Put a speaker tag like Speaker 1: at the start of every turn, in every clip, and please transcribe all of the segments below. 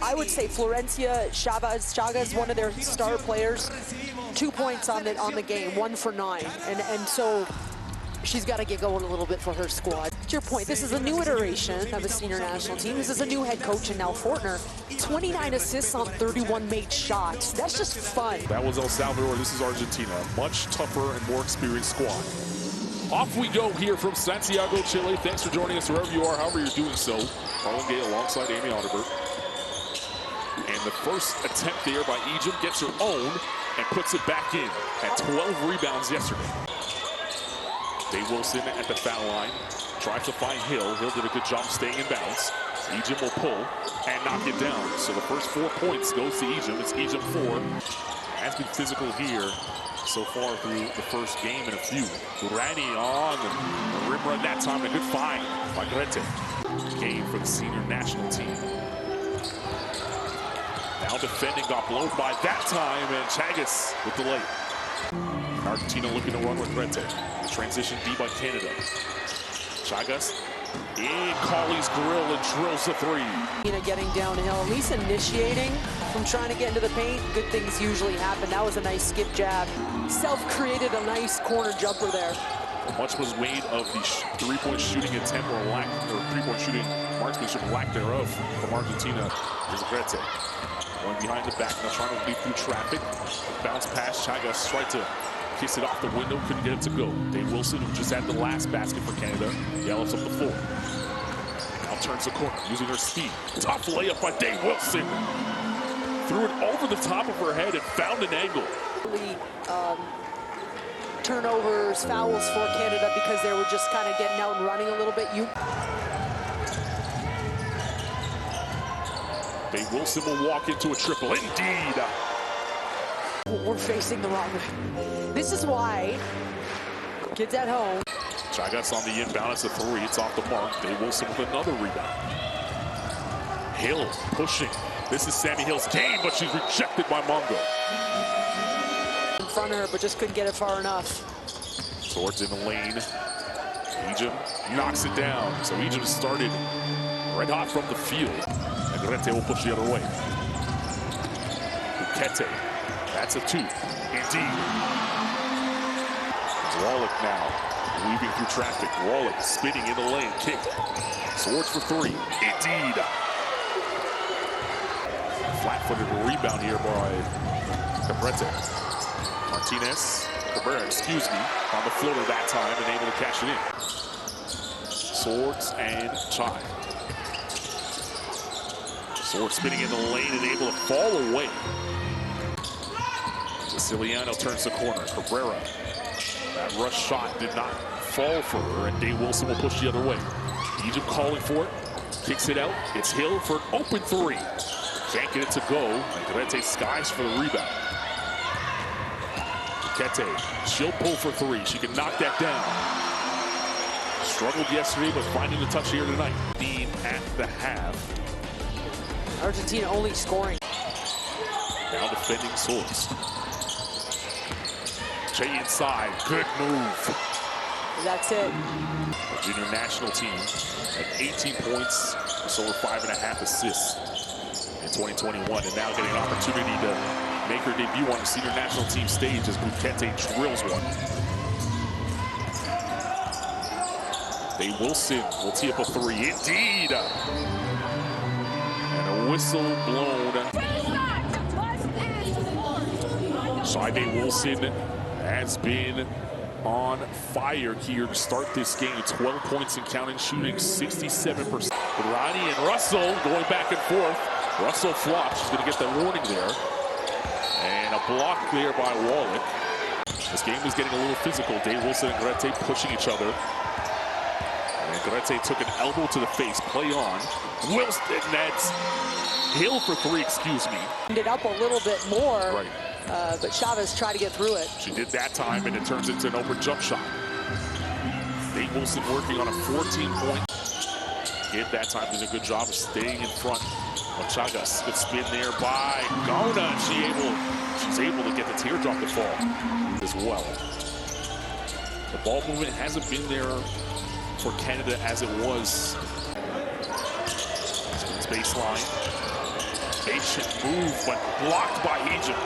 Speaker 1: I would say Florencia Chagas, one of their star players, 2 points on the game, 1 for 9, and so she's got to get going a little bit for her squad. To your point, this is a new iteration of a senior national team. This is a new head coach and now Fortner. 29 assists on 31 made shots. That's just fun.
Speaker 2: That was El Salvador. This is Argentina. Much tougher and more experienced squad. Off we go here from Santiago, Chile. Thanks for joining us wherever you are, however you're doing so. Harlan Gay alongside Amy Onderberg. And the first attempt there by Egypt gets her own and puts it back in at 12 rebounds yesterday. Dave Wilson at the foul line. Tries to find Hill. Hill did a good job staying in bounds. Egypt will pull and knock it down. So the first 4 points goes to Egypt. It's Egypt 4. Has been physical here so far through the first game and a few. Durrani on the rim run that time. A good find by Grete. Game for the senior national team. Now defending, got blown by that time, and Chagas with the lay. Argentina looking to run with Grete. Transition D by Canada. Chagas in Carly's grill and drills the 3.
Speaker 1: Getting downhill, at least initiating from trying to get into the paint. Good things usually happen. That was a nice skip jab. Self-created a nice corner jumper there.
Speaker 2: Much was made of the three-point shooting attempt or lack, or three-point shooting marksmanship lack thereof from Argentina. Here's Grete. Going behind the back, now trying to lead through traffic. Bounce pass, Chagas tried to kiss it off the window, couldn't get it to go. Dave Wilson, who just had the last basket for Canada, yellows up the floor. Now turns the corner, using her speed. Top layup by Dave Wilson. Threw it over the top of her head and found an angle.
Speaker 1: Turnovers, fouls for Canada because they were just kind of getting out and running a little bit.
Speaker 2: Dave Wilson will walk into a triple. Indeed.
Speaker 1: We're facing the wrong way. This is why kids at home.
Speaker 2: Chagas on the inbound. It's a 3. It's off the mark. Dave Wilson with another rebound. Hill pushing. This is Sammy Hill's game, but she's rejected by Mongo.
Speaker 1: In front of her, but just couldn't get it far enough.
Speaker 2: Swords in the lane. Egypt knocks it down. So Egypt started red hot from the field. And Grete will push the other way. Bukete. That's a 2. Indeed. Wallach now weaving through traffic. Wallach spinning in the lane. Kick. Swords for 3. Indeed. Flat-footed rebound here by Cabrera. Martinez. Cabrera, excuse me, on the floater that time and able to cash it in. Swords and Chai. Swords spinning in the lane and able to fall away. Siciliano turns the corner. Cabrera. That rush shot did not fall for her, and Dave Wilson will push the other way. Egypt calling for it. Kicks it out. It's Hill for an open 3. Can't get it to go. And Grete skies for the rebound. Bukete. She'll pull for 3. She can knock that down. Struggled yesterday, but finding the touch here tonight. Dean at the half.
Speaker 1: Argentina only scoring.
Speaker 2: Now defending Swords. Jay inside, good move.
Speaker 1: That's it.
Speaker 2: The junior national team at 18 points, just over 5.5 assists in 2021, and now getting an opportunity to make her debut on the senior national team stage as Bukete drills one. Dave Wilson will tee up a 3, indeed. And a whistle blown. Dave Wilson has been on fire here to start this game. 12 points and counting, shooting 67%. Ronnie and Russell going back and forth. Russell flops. She's going to get the warning there. And a block there by Wallach. This game is getting a little physical. Dave Wilson and Grete pushing each other. And Grete took an elbow to the face. Play on. Wilson, that's Hill for 3, excuse me.
Speaker 1: Ended up a little bit more.
Speaker 2: Right.
Speaker 1: But Chavez tried to get through it.
Speaker 2: She did that time, and it turns into an open jump shot. Dave Wilson working on a 14-point. Did that time, does a good job of staying in front of Chagas. Good spin there by Gona. She's able to get the teardrop to fall as well. The ball movement hasn't been there for Canada as it was. Spins baseline. Patient move, but blocked by Egypt.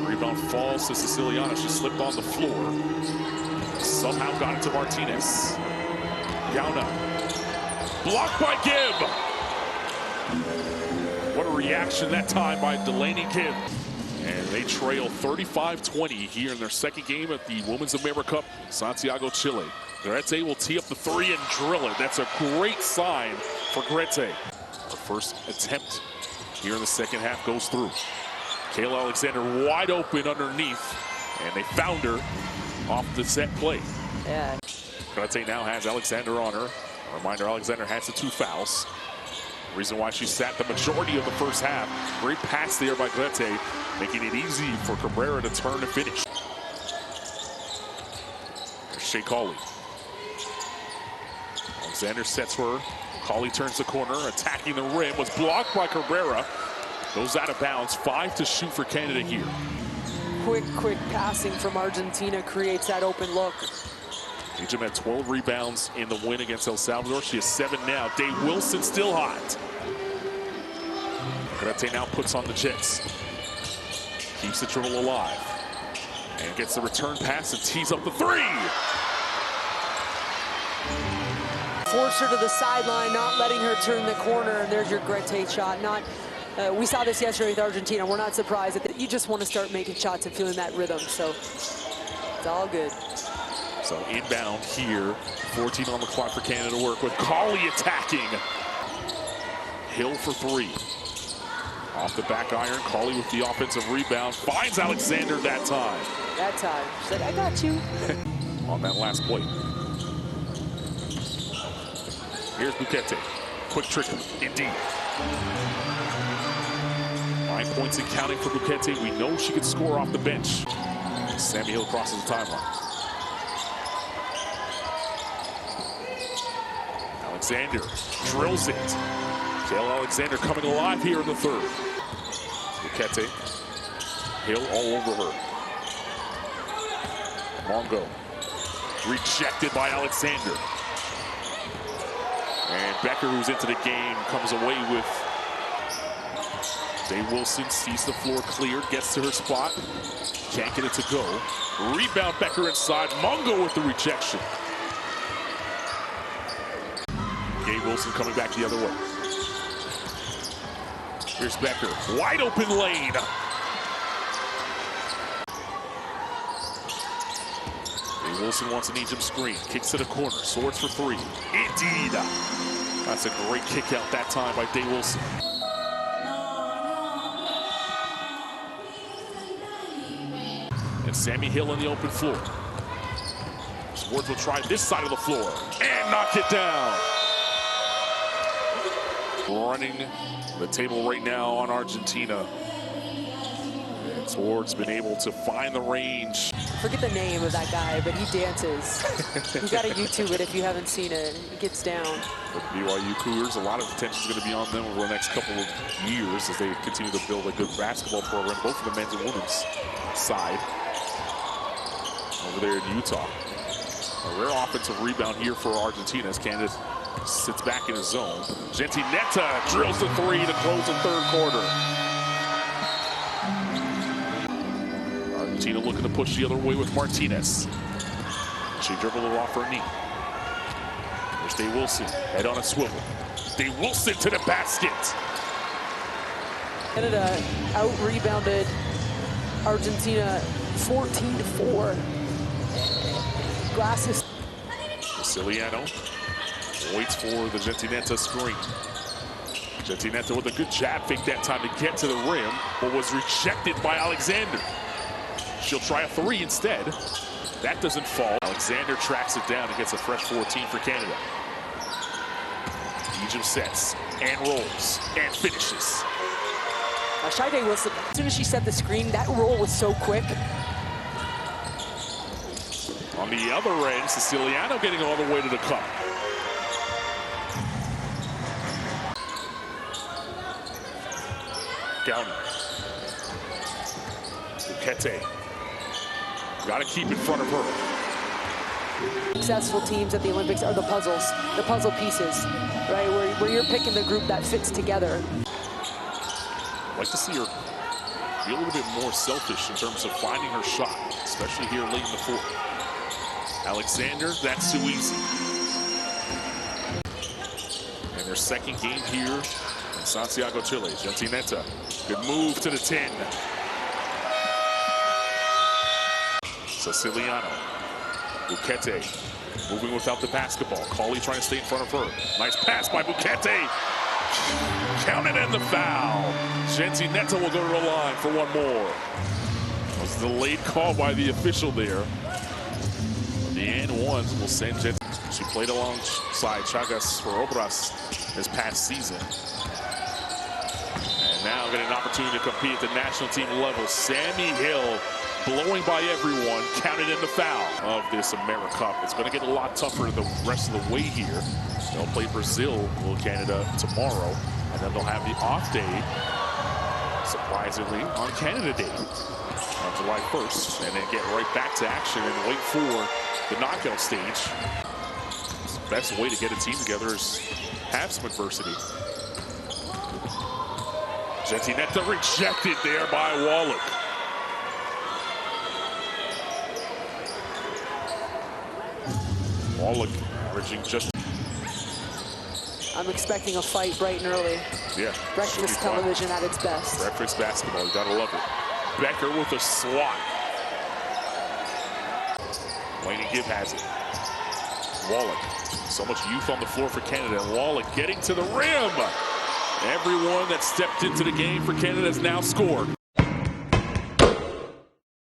Speaker 2: Rebound falls to Siciliano. She slipped on the floor. Somehow got it to Martinez. Gauna. Blocked by Gibb. What a reaction that time by Delaney Gibb. And they trail 35-20 here in their second game at the Women's AmeriCup in Santiago, Chile. Grete will tee up the three and drill it. That's a great sign for Grete. Her first attempt here in the second half goes through. Kayla Alexander wide open underneath, and they found her off the set play.
Speaker 1: Yeah.
Speaker 2: Grete now has Alexander on her. A reminder, Alexander has the 2 fouls. Reason why she sat the majority of the first half. Great pass there by Grete, making it easy for Cabrera to turn and finish. There's Shea Cauley. Alexander sets her. Cauley turns the corner, attacking the rim, was blocked by Cabrera. Goes out of bounds, 5 to shoot for Canada here.
Speaker 1: Quick passing from Argentina creates that open look.
Speaker 2: Egypt had 12 rebounds in the win against El Salvador. She has 7 now. Day Wilson still hot. Grete now puts on the Jets. Keeps the dribble alive. And gets the return pass and tees up the 3.
Speaker 1: Force her to the sideline, not letting her turn the corner, and there's your Grete shot. We saw this yesterday with Argentina. We're not surprised that you just want to start making shots and feeling that rhythm, so it's all good.
Speaker 2: So inbound here, 14 on the clock for Canada to work with. Cauley attacking. Hill for 3. Off the back iron, Cauley with the offensive rebound. Finds Alexander that time.
Speaker 1: That time. She said, I got you.
Speaker 2: On that last play. Here's Bukete. Quick trigger, indeed. 9 points and counting for Bukete. We know she can score off the bench. Sammy Hill crosses the timeline. Alexander drills it. Kayla Alexander coming alive here in the third. Bukete. Hill all over her. Mongo. Rejected by Alexander. And Becker, who's into the game, comes away with. Day Wilson sees the floor cleared, gets to her spot. Can't get it to go. Rebound, Becker inside. Mongo with the rejection. Gabe Wilson coming back the other way. Here's Becker. Wide open lane. Gabe Wilson wants an Egypt screen. Kicks to the corner. Swords for 3. Indeed. That's a great kick out that time by Day Wilson. And Sammy Hill on the open floor. Swords will try this side of the floor and knock it down. Running the table right now on Argentina. And Swords been able to find the range.
Speaker 1: Forget the name of that guy, but he dances. You got to YouTube it if you haven't seen it. He gets down.
Speaker 2: The BYU Cougars, a lot of attention is going to be on them over the next couple of years as they continue to build a good basketball program, both for the men's and women's side. Over there in Utah. A rare offensive rebound here for Argentina as Canada sits back in his zone. Gentinetta drills the 3 to close the third quarter. Argentina looking to push the other way with Martinez. She dribbled it off her knee. There's Day Wilson, head on a swivel. Day Wilson to the basket.
Speaker 1: Canada out-rebounded Argentina 14-4. Glasses.
Speaker 2: Siciliano waits for the Gentinetta screen. Gentinetta with a good jab fake that time to get to the rim, but was rejected by Alexander. She'll try a 3 instead. That doesn't fall. Alexander tracks it down and gets a fresh 14 for Canada. Egypt sets and rolls and finishes.
Speaker 1: Shai Wilson, as soon as she set the screen, that roll was so quick.
Speaker 2: On the other end, Siciliano getting all the way to the cup. Downey. Bukete. Got to keep in front of her.
Speaker 1: Successful teams at the Olympics are the puzzles, the puzzle pieces, right? Where where you're picking the group that fits together.
Speaker 2: I'd like to see her be a little bit more selfish in terms of finding her shot, especially here late in the fourth. Alexander, that's too easy. And their second game here in Santiago, Chile. Gentinetta, good move to the 10. Siciliano, Buquete, moving without the basketball. Cauley trying to stay in front of her. Nice pass by Buquete. Counted and the foul. Gentinetta will go to the line for one more. It was a delayed call by the official there. The and ones will send Gentinetta. She played alongside Chagas for Obras this past season. And now getting an opportunity to compete at the national team level. Sammy Hill blowing by everyone, counted in the foul of this AmeriCup. It's going to get a lot tougher the rest of the way here. They'll play Brazil, Canada tomorrow, and then they'll have the off day, surprisingly, on Canada Day on July 1st, and then get right back to action and wait for the knockout stage. The best way to get a team together is have some adversity. Gentinetta rejected there by Wallach. Wallach averaging just.
Speaker 1: I'm expecting a fight bright and early.
Speaker 2: Yeah.
Speaker 1: Breakfast television at its best.
Speaker 2: Breakfast basketball, you gotta love it. Becker with a swat. Laney Gibb has it. Wallach, so much youth on the floor for Canada. And Wallach getting to the rim. Everyone that stepped into the game for Canada has now scored.